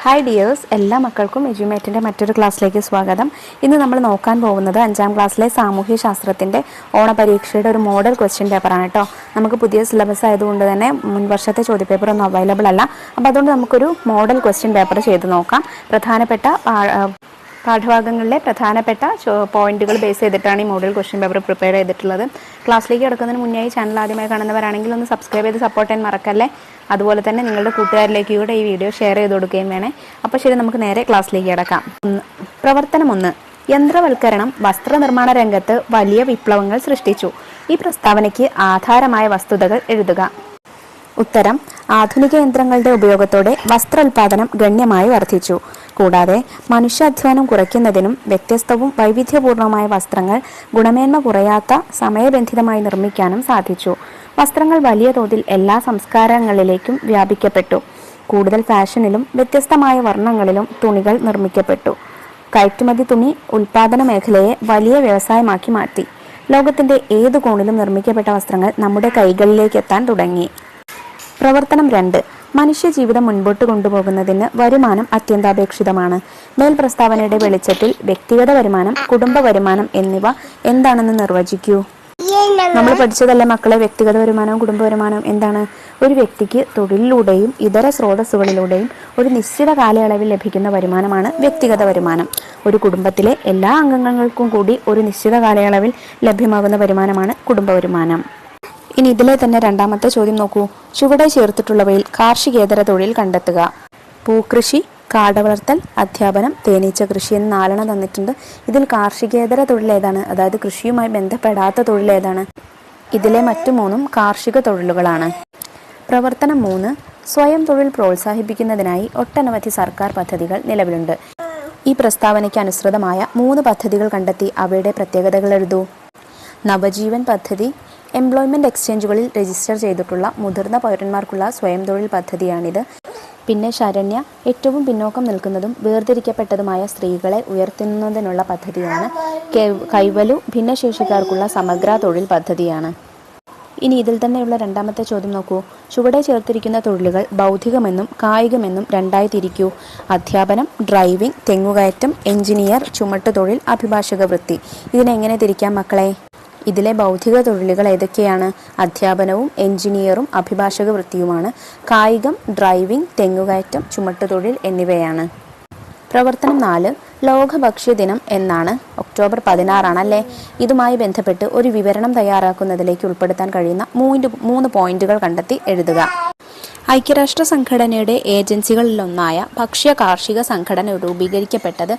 Hi dears, എല്ലാ മക്കൾക്കും എജ്യുമേറ്റിൻ്റെ മറ്റൊരു ക്ലാസ്സിലേക്ക് സ്വാഗതം. ഇന്ന് നമ്മൾ നോക്കാൻ പോകുന്നത് 5ാം ക്ലാസ്സിലെ സാമൂഹ്യ ശാസ്ത്രത്തിൻ്റെ ഓണപരീക്ഷയുടെ ഒരു മോഡൽ ക്വസ്റ്റ്യൻ പേപ്പറാണ് കേട്ടോ. നമുക്ക് പുതിയ സിലബസ് ആയതുകൊണ്ട് തന്നെ മുൻ വർഷത്തെ ചോദ്യപേപ്പർ ഒന്നും അവൈലബിൾ അല്ല. അപ്പോൾ അതുകൊണ്ട് നമുക്കൊരു മോഡൽ ക്വസ്റ്റ്യൻ പേപ്പർ ചെയ്ത് നോക്കാം. പാഠഭാഗങ്ങളിലെ പ്രധാനപ്പെട്ട പോയിന്റുകൾ ബേസ് ചെയ്തിട്ടാണ് ഈ മോഡൽ ക്വസ്റ്റ്യൻ പേപ്പർ പ്രിപ്പയർ ചെയ്തിട്ടുള്ളത്. ക്ലാസ്സിലേക്ക് കിടക്കുന്നതിന് മുന്നേ ചാനൽ ആദ്യമായി കാണുന്നവരാണെങ്കിൽ ഒന്ന് സബ്സ്ക്രൈബ് ചെയ്ത് സപ്പോർട്ട് ചെയ്യാൻ മറക്കല്ലേ. അതുപോലെ തന്നെ നിങ്ങളുടെ കൂട്ടുകാരിലേക്ക് കൂടെ ഈ വീഡിയോ ഷെയർ ചെയ്ത് കൊടുക്കുകയും വേണേ. അപ്പോൾ ശരി, നമുക്ക് നേരെ ക്ലാസ്സിലേക്ക് കിടക്കാം. പ്രവർത്തനം 1. യന്ത്രവൽക്കരണം വസ്ത്രനിർമ്മാണ രംഗത്ത് വലിയ വിപ്ലവങ്ങൾ സൃഷ്ടിച്ചു. ഈ പ്രസ്താവനയ്ക്ക് ആധാരമായ വസ്തുതകൾ എഴുതുക. ഉത്തരം: ആധുനിക യന്ത്രങ്ങളുടെ ഉപയോഗത്തോടെ വസ്ത്രോൽപാദനം ഗണ്യമായി വർദ്ധിച്ചു. കൂടാതെ മനുഷ്യാധ്വാനം കുറയ്ക്കുന്നതിനും വ്യത്യസ്തവും വൈവിധ്യപൂർണവുമായ വസ്ത്രങ്ങൾ ഗുണമേന്മ കുറയാത്ത സമയബന്ധിതമായി നിർമ്മിക്കാനും സാധിച്ചു. വസ്ത്രങ്ങൾ വലിയ തോതിൽ എല്ലാ സംസ്കാരങ്ങളിലേക്കും വ്യാപിക്കപ്പെട്ടു. കൂടുതൽ ഫാഷനിലും വ്യത്യസ്തമായ വർണ്ണങ്ങളിലും തുണികൾ നിർമ്മിക്കപ്പെട്ടു. കയറ്റുമതി തുണി ഉൽപാദന മേഖലയെ വലിയ വ്യവസായമാക്കി മാറ്റി. ലോകത്തിന്റെ ഏതു കോണിലും നിർമ്മിക്കപ്പെട്ട വസ്ത്രങ്ങൾ നമ്മുടെ കൈകളിലേക്ക് എത്താൻ തുടങ്ങി. പ്രവർത്തനം 2. മനുഷ്യജീവിതം മുൻപോട്ട് കൊണ്ടുപോകുന്നതിന് വരുമാനം അത്യന്താപേക്ഷിതമാണ്. മേൽ പ്രസ്താവനയുടെ വെളിച്ചത്തിൽ വ്യക്തിഗത വരുമാനം, കുടുംബ വരുമാനം എന്നിവ എന്താണെന്ന് നിർവചിക്കൂ. നമ്മൾ പഠിച്ചതല്ലേ മക്കളെ, വ്യക്തിഗത വരുമാനവും കുടുംബ വരുമാനവും എന്താണ്? ഒരു വ്യക്തിക്ക് തൊഴിലിലൂടെയും ഇതര സ്രോതസ്സുകളിലൂടെയും ഒരു നിശ്ചിത കാലയളവിൽ ലഭിക്കുന്ന വരുമാനമാണ് വ്യക്തിഗത വരുമാനം. ഒരു കുടുംബത്തിലെ എല്ലാ അംഗങ്ങൾക്കും കൂടി ഒരു നിശ്ചിത കാലയളവിൽ ലഭ്യമാകുന്ന വരുമാനമാണ് കുടുംബ വരുമാനം. ഇനി ഇതിലെ തന്നെ രണ്ടാമത്തെ ചോദ്യം നോക്കൂ. ചുവടെ ചേർത്തിട്ടുള്ളവയിൽ കാർഷികേതര തൊഴിൽ കണ്ടെത്തുക. പൂക്കൃഷി, കാടവളർത്തൽ, അധ്യാപനം, തേനീച്ച കൃഷി എന്ന് 4 തന്നിട്ടുണ്ട്. ഇതിൽ കാർഷികേതര തൊഴിൽ ഏതാണ്? അതായത് കൃഷിയുമായി ബന്ധപ്പെടാത്ത തൊഴിൽ ഏതാണ്? ഇതിലെ മറ്റു 3 കാർഷിക തൊഴിലുകളാണ്. പ്രവർത്തനം 3. സ്വയം തൊഴിൽ പ്രോത്സാഹിപ്പിക്കുന്നതിനായി ഒട്ടനവധി സർക്കാർ പദ്ധതികൾ നിലവിലുണ്ട്. ഈ പ്രസ്താവനയ്ക്ക് അനുസൃതമായ 3 പദ്ധതികൾ കണ്ടെത്തി അവയുടെ പ്രത്യേകതകൾ എഴുതൂ. നവജീവൻ പദ്ധതി എംപ്ലോയ്മെന്റ് എക്സ്ചേഞ്ചുകളിൽ രജിസ്റ്റർ ചെയ്തിട്ടുള്ള മുതിർന്ന പൗരന്മാർക്കുള്ള സ്വയം തൊഴിൽ പദ്ധതിയാണിത്. പിന്നെ ശരണ്യ, ഏറ്റവും പിന്നോക്കം നിൽക്കുന്നതും വേർതിരിക്കപ്പെട്ടതുമായ സ്ത്രീകളെ ഉയർത്തുന്നതിനുള്ള പദ്ധതിയാണ്. കൈവലു ഭിന്നശേഷിക്കാർക്കുള്ള സമഗ്ര തൊഴിൽ പദ്ധതിയാണ്. ഇനി ഇതിൽ തന്നെയുള്ള രണ്ടാമത്തെ ചോദ്യം നോക്കൂ. ചുവടെ ചേർത്തിരിക്കുന്ന തൊഴിലുകൾ ബൗദ്ധികമെന്നും കായികമെന്നും 2ആയി തിരിക്കൂ. അധ്യാപനം, ഡ്രൈവിംഗ്, തെങ്ങുകയറ്റം, എഞ്ചിനീയർ, ചുമട്ടുതൊഴിൽ, അഭിഭാഷക വൃത്തി. ഇതിനെങ്ങനെ തിരിക്കാം മക്കളെ? ഇതിലെ ബൗദ്ധിക തൊഴിലുകൾ ഏതൊക്കെയാണ്? അധ്യാപനവും എഞ്ചിനീയറും അഭിഭാഷക വൃത്തിയുമാണ്. കായികം, ഡ്രൈവിംഗ്, തെങ്ങുകയറ്റം, ചുമട്ടുതൊഴിൽ എന്നിവയാണ്. പ്രവർത്തനം 4. ലോക ഭക്ഷ്യദിനം എന്നാണ്. ഒക്ടോബർ 16 അല്ലേ? ഇതുമായി ബന്ധപ്പെട്ട് ഒരു വിവരണം തയ്യാറാക്കുന്നതിലേക്ക് ഉൾപ്പെടുത്താൻ കഴിയുന്ന 3 പോയിന്റുകൾ കണ്ടെത്തി എഴുതുക. ഐക്യരാഷ്ട്ര സംഘടനയുടെ ഏജൻസികളിലൊന്നായ ഭക്ഷ്യ കാർഷിക സംഘടന രൂപീകരിക്കപ്പെട്ടത്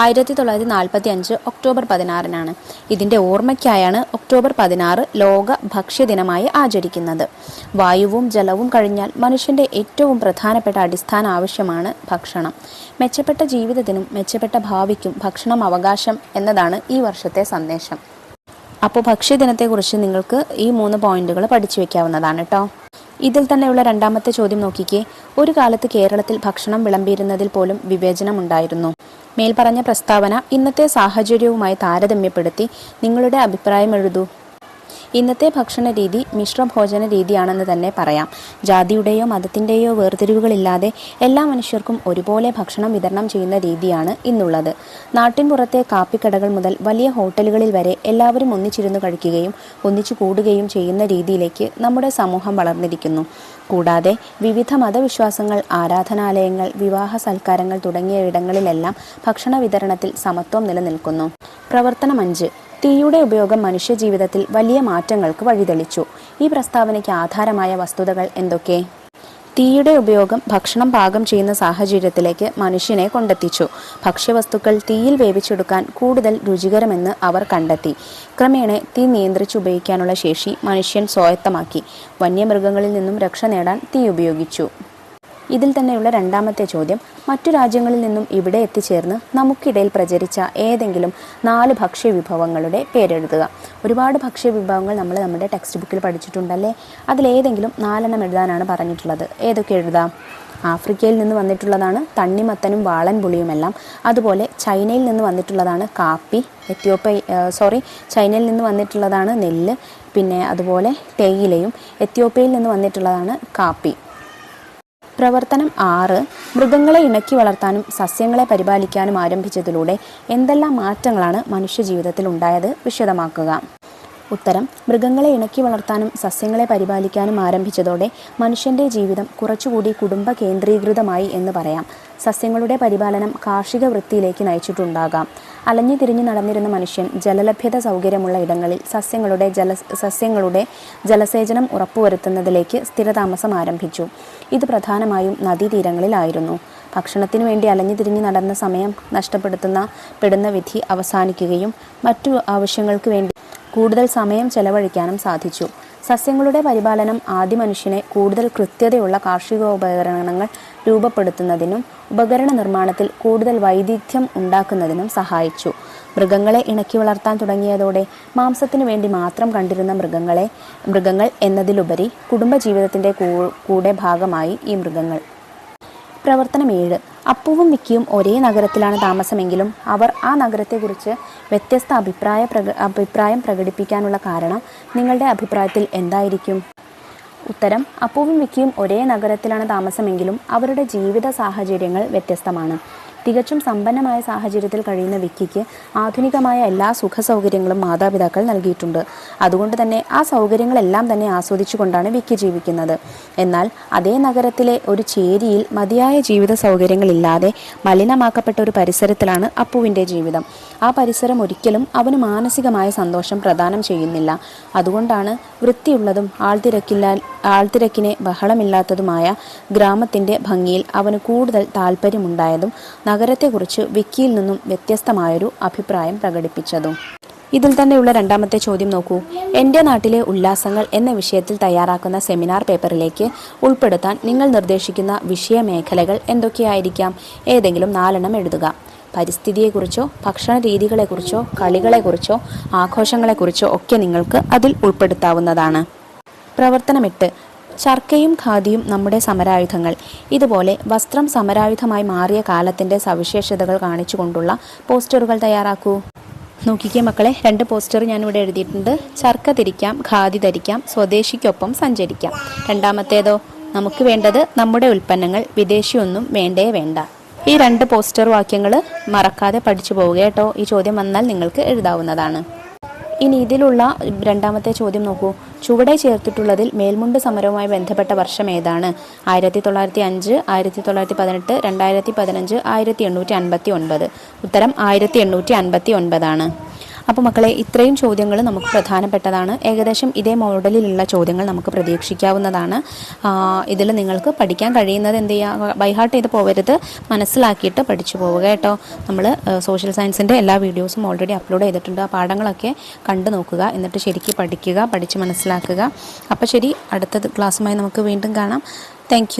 1945 ഒക്ടോബർ 16 ഇതിന്റെ ഓർമ്മയ്ക്കായാണ് ഒക്ടോബർ 16 ലോക ഭക്ഷ്യദിനമായി ആചരിക്കുന്നത്. വായുവും ജലവും കഴിഞ്ഞാൽ മനുഷ്യന്റെ ഏറ്റവും പ്രധാനപ്പെട്ട അടിസ്ഥാന ആവശ്യമാണ് ഭക്ഷണം. മെച്ചപ്പെട്ട ജീവിതത്തിനും മെച്ചപ്പെട്ട ഭാവിക്കും ഭക്ഷണം അവകാശം എന്നതാണ് ഈ വർഷത്തെ സന്ദേശം. അപ്പോൾ ഭക്ഷ്യദിനത്തെക്കുറിച്ച് നിങ്ങൾക്ക് ഈ 3 പോയിന്റുകൾ പഠിച്ചു വെക്കാവുന്നതാണ് കേട്ടോ. ഇതിൽ തന്നെയുള്ള രണ്ടാമത്തെ ചോദ്യം നോക്കിക്കേ. ഒരു കാലത്ത് കേരളത്തിൽ ഭക്ഷണം വിളമ്പിയിരുന്നതിൽ പോലും വിവേചനം ഉണ്ടായിരുന്നു. മേൽപ്പറഞ്ഞ പ്രസ്താവന ഇന്നത്തെ സാഹചര്യവുമായി താരതമ്യപ്പെടുത്തി നിങ്ങളുടെ അഭിപ്രായം എഴുതൂ. ഇന്നത്തെ ഭക്ഷണ രീതി മിശ്രഭോജന രീതിയാണെന്ന് തന്നെ പറയാം. ജാതിയുടെയോ മതത്തിൻ്റെയോ വേർതിരിവുകളില്ലാതെ എല്ലാ മനുഷ്യർക്കും ഒരുപോലെ ഭക്ഷണം വിതരണം ചെയ്യുന്ന രീതിയാണ് ഇന്നുള്ളത്. നാട്ടിൻപുറത്തെ കാപ്പിക്കടകൾ മുതൽ വലിയ ഹോട്ടലുകളിൽ വരെ എല്ലാവരും ഒന്നിച്ചിരുന്ന് കഴിക്കുകയും ഒന്നിച്ചു കൂടുകയും ചെയ്യുന്ന രീതിയിലേക്ക് നമ്മുടെ സമൂഹം വളർന്നിരിക്കുന്നു. കൂടാതെ വിവിധ മതവിശ്വാസങ്ങൾ, ആരാധനാലയങ്ങൾ, വിവാഹ സൽക്കാരങ്ങൾ തുടങ്ങിയ ഇടങ്ങളിലെല്ലാം ഭക്ഷണ വിതരണത്തിൽ സമത്വം നിലനിൽക്കുന്നു. പ്രവർത്തനം 5. തീയുടെ ഉപയോഗം മനുഷ്യജീവിതത്തിൽ വലിയ മാറ്റങ്ങൾക്ക് വഴിതെളിച്ചു. ഈ പ്രസ്താവനയ്ക്ക് ആധാരമായ വസ്തുതകൾ എന്തൊക്കെ? തീയുടെ ഉപയോഗം ഭക്ഷണം പാകം ചെയ്യുന്ന സാഹചര്യത്തിലേക്ക് മനുഷ്യനെ കൊണ്ടെത്തിച്ചു. ഭക്ഷ്യവസ്തുക്കൾ തീയിൽ വേവിച്ചെടുക്കാൻ കൂടുതൽ രുചികരമെന്ന് അവർ കണ്ടെത്തി. ക്രമേണ തീ നിയന്ത്രിച്ചുപയോഗിക്കാനുള്ള ശേഷി മനുഷ്യൻ സ്വായത്തമാക്കി. വന്യമൃഗങ്ങളിൽ നിന്നും രക്ഷ നേടാൻ തീ ഉപയോഗിച്ചു. ഇതിൽ തന്നെയുള്ള രണ്ടാമത്തെ ചോദ്യം. മറ്റു രാജ്യങ്ങളിൽ നിന്നും ഇവിടെ എത്തിച്ചേർന്ന് നമുക്കിടയിൽ പ്രചരിച്ച ഏതെങ്കിലും 4 ഭക്ഷ്യവിഭവങ്ങളുടെ പേരെഴുതുക. ഒരുപാട് ഭക്ഷ്യവിഭവങ്ങൾ നമ്മൾ നമ്മുടെ ടെക്സ്റ്റ് ബുക്കിൽ പഠിച്ചിട്ടുണ്ടല്ലേ? അതിലേതെങ്കിലും 4 എഴുതാനാണ് പറഞ്ഞിട്ടുള്ളത്. ഏതൊക്കെ എഴുതാം? ആഫ്രിക്കയിൽ നിന്ന് വന്നിട്ടുള്ളതാണ് തണ്ണിമത്തനും വാളൻ പുളിയുമെല്ലാം. അതുപോലെ ചൈനയിൽ നിന്ന് വന്നിട്ടുള്ളതാണ് കാപ്പി. ചൈനയിൽ നിന്ന് വന്നിട്ടുള്ളതാണ് നെല്ല്. പിന്നെ അതുപോലെ തേയിലയും. എത്യോപ്യയിൽ നിന്ന് വന്നിട്ടുള്ളതാണ് കാപ്പി. പ്രവർത്തനം 6. മൃഗങ്ങളെ ഇണക്കി വളർത്താനും സസ്യങ്ങളെ പരിപാലിക്കാനും ആരംഭിച്ചതിലൂടെ എന്തെല്ലാം മാറ്റങ്ങളാണ് മനുഷ്യജീവിതത്തിൽ ഉണ്ടായത്? വിശദമാക്കുക. ഉത്തരം: മൃഗങ്ങളെ ഇണക്കി വളർത്താനും സസ്യങ്ങളെ പരിപാലിക്കാനും ആരംഭിച്ചതോടെ മനുഷ്യൻ്റെ ജീവിതം കുറച്ചുകൂടി കുടുംബ കേന്ദ്രീകൃതമായി എന്ന് പറയാം. സസ്യങ്ങളുടെ പരിപാലനം കാർഷിക വൃത്തിയിലേക്ക് നയിച്ചിട്ടുണ്ടാകാം. അലഞ്ഞു തിരിഞ്ഞു നടന്നിരുന്ന മനുഷ്യൻ ജലലഭ്യത സൗകര്യമുള്ള ഇടങ്ങളിൽ സസ്യങ്ങളുടെ ജലസേചനം ഉറപ്പുവരുത്തുന്നതിലേക്ക് സ്ഥിരതാമസം ആരംഭിച്ചു. ഇത് പ്രധാനമായും നദീതീരങ്ങളിലായിരുന്നു. ഭക്ഷണത്തിനു വേണ്ടി അലഞ്ഞു തിരിഞ്ഞു നടന്ന സമയം നഷ്ടപ്പെടുന്ന വിധി അവസാനിക്കുകയും മറ്റു ആവശ്യങ്ങൾക്ക് വേണ്ടി കൂടുതൽ സമയം ചെലവഴിക്കാനും സാധിച്ചു. സസ്യങ്ങളുടെ പരിപാലനം ആദ്യ മനുഷ്യനെ കൂടുതൽ കൃത്യതയുള്ള കാർഷിക ഉപകരണങ്ങൾ രൂപപ്പെടുത്തുന്നതിനും ഉപകരണ നിർമ്മാണത്തിൽ കൂടുതൽ വൈദഗ്ധ്യം ഉണ്ടാക്കുന്നതിനും സഹായിച്ചു. മൃഗങ്ങളെ ഇണക്കി വളർത്താൻ തുടങ്ങിയതോടെ മാംസത്തിനു വേണ്ടി മാത്രം കണ്ടിരുന്ന മൃഗങ്ങൾ എന്നതിലുപരി കുടുംബജീവിതത്തിൻ്റെ കൂടെ ഭാഗമായി ഈ മൃഗങ്ങൾ. പ്രവർത്തനം 7. അപ്പുവും വിക്കിയും ഒരേ നഗരത്തിലാണ് താമസമെങ്കിലും അവർ ആ നഗരത്തെക്കുറിച്ച് വ്യത്യസ്ത അഭിപ്രായം പ്രകടിപ്പിക്കാനുള്ള കാരണം നിങ്ങളുടെ അഭിപ്രായത്തിൽ എന്തായിരിക്കും? ഉത്തരം: അപ്പുവും വിക്കിയും ഒരേ നഗരത്തിലാണ് താമസമെങ്കിലും അവരുടെ ജീവിത സാഹചര്യങ്ങൾ വ്യത്യസ്തമാണ്. തികച്ചും സമ്പന്നമായ സാഹചര്യത്തിൽ കഴിയുന്ന വിക്കിക്ക് ആധുനികമായ എല്ലാ സുഖ സൗകര്യങ്ങളും മാതാപിതാക്കൾ നൽകിയിട്ടുണ്ട്. അതുകൊണ്ട് തന്നെ ആ സൗകര്യങ്ങളെല്ലാം തന്നെ ആസ്വദിച്ചുകൊണ്ടാണ് വിക്കി ജീവിക്കുന്നത്. എന്നാൽ അതേ നഗരത്തിലെ ഒരു ചേരിയിൽ മതിയായ ജീവിത സൗകര്യങ്ങളില്ലാതെ മലിനമാക്കപ്പെട്ട ഒരു പരിസരത്തിലാണ് അപ്പുവിൻ്റെ ജീവിതം. ആ പരിസരം ഒരിക്കലും അവന് മാനസികമായ സന്തോഷം പ്രദാനം ചെയ്യുന്നില്ല. അതുകൊണ്ടാണ് വൃത്തിയുള്ളതും ആൾത്തിരക്കിനെ ബഹളമില്ലാത്തതുമായ ഗ്രാമത്തിൻ്റെ ഭംഗിയിൽ അവന് കൂടുതൽ താല്പര്യമുണ്ടായതും നഗരത്തെക്കുറിച്ച് വിക്കിയിൽ നിന്നും വ്യത്യസ്തമായൊരു അഭിപ്രായം പ്രകടിപ്പിച്ചതും. ഇതിൽ തന്നെയുള്ള രണ്ടാമത്തെ ചോദ്യം നോക്കൂ. എൻ്റെ നാട്ടിലെ ഉല്ലാസങ്ങൾ എന്ന വിഷയത്തിൽ തയ്യാറാക്കുന്ന സെമിനാർ പേപ്പറിലേക്ക് ഉൾപ്പെടുത്താൻ നിങ്ങൾ നിർദ്ദേശിക്കുന്ന വിഷയമേഖലകൾ എന്തൊക്കെയായിരിക്കാം? ഏതെങ്കിലും 4 എഴുതുക. പരിസ്ഥിതിയെക്കുറിച്ചോ ഭക്ഷണ രീതികളെക്കുറിച്ചോ കളികളെക്കുറിച്ചോ ആഘോഷങ്ങളെക്കുറിച്ചോ ഒക്കെ നിങ്ങൾക്ക് അതിൽ ഉൾപ്പെടുത്താവുന്നതാണ്. പ്രവർത്തനം 8. ചർക്കയും ഖാദിയും നമ്മുടെ സമരായുധങ്ങൾ. ഇതുപോലെ വസ്ത്രം സമരായുധമായി മാറിയ കാലത്തിൻ്റെ സവിശേഷതകൾ കാണിച്ചുകൊണ്ടുള്ള പോസ്റ്ററുകൾ തയ്യാറാക്കൂ. നോക്കിക്കേ മക്കളെ, 2 പോസ്റ്റർ ഞാനിവിടെ എഴുതിയിട്ടുണ്ട്. ചർക്ക തിരിക്കാം, ഖാദി ധരിക്കാം, സ്വദേശിക്കൊപ്പം സഞ്ചരിക്കാം. രണ്ടാമത്തേതോ? നമുക്ക് വേണ്ടത് നമ്മുടെ ഉൽപ്പന്നങ്ങൾ, വിദേശിയൊന്നും വേണ്ടേ വേണ്ട. ഈ 2 പോസ്റ്റർ വാക്യങ്ങൾ മറക്കാതെ പഠിച്ചു പോവുക കേട്ടോ. ഈ ചോദ്യം വന്നാൽ നിങ്ങൾക്ക് എഴുതാവുന്നതാണ്. ഇനി ഇതിലുള്ള രണ്ടാമത്തെ ചോദ്യം നോക്കൂ. ചുവടെ ചേർത്തിട്ടുള്ളതിൽ മേൽമുണ്ട് സമരവുമായി ബന്ധപ്പെട്ട വർഷം ഏതാണ്? 1905, 1918, 2015, 1859. ഉത്തരം 1859 ആണ്. അപ്പോൾ മക്കളെ, ഇത്രയും ചോദ്യങ്ങൾ നമുക്ക് പ്രധാനപ്പെട്ടതാണ്. ഏകദേശം ഇതേ മോഡലിലുള്ള ചോദ്യങ്ങൾ നമുക്ക് പ്രതീക്ഷിക്കാവുന്നതാണ്. ഇതിൽ നിങ്ങൾക്ക് പഠിക്കാൻ കഴിയുന്നത് എന്ത് ചെയ്യുക? ബൈഹാർട്ട് ചെയ്ത് പോകരുത്, മനസ്സിലാക്കിയിട്ട് പഠിച്ചു പോവുക കേട്ടോ. നമ്മൾ സോഷ്യൽ സയൻസിൻ്റെ എല്ലാ വീഡിയോസും ഓൾറെഡി അപ്ലോഡ് ചെയ്തിട്ടുണ്ട്. ആ പാഠങ്ങളൊക്കെ കണ്ടു നോക്കുക, എന്നിട്ട് ശരിക്കും പഠിക്കുക, പഠിച്ച് മനസ്സിലാക്കുക. അപ്പോൾ ശരി, അടുത്ത ക്ലാസ്സുമായി നമുക്ക് വീണ്ടും കാണാം. താങ്ക്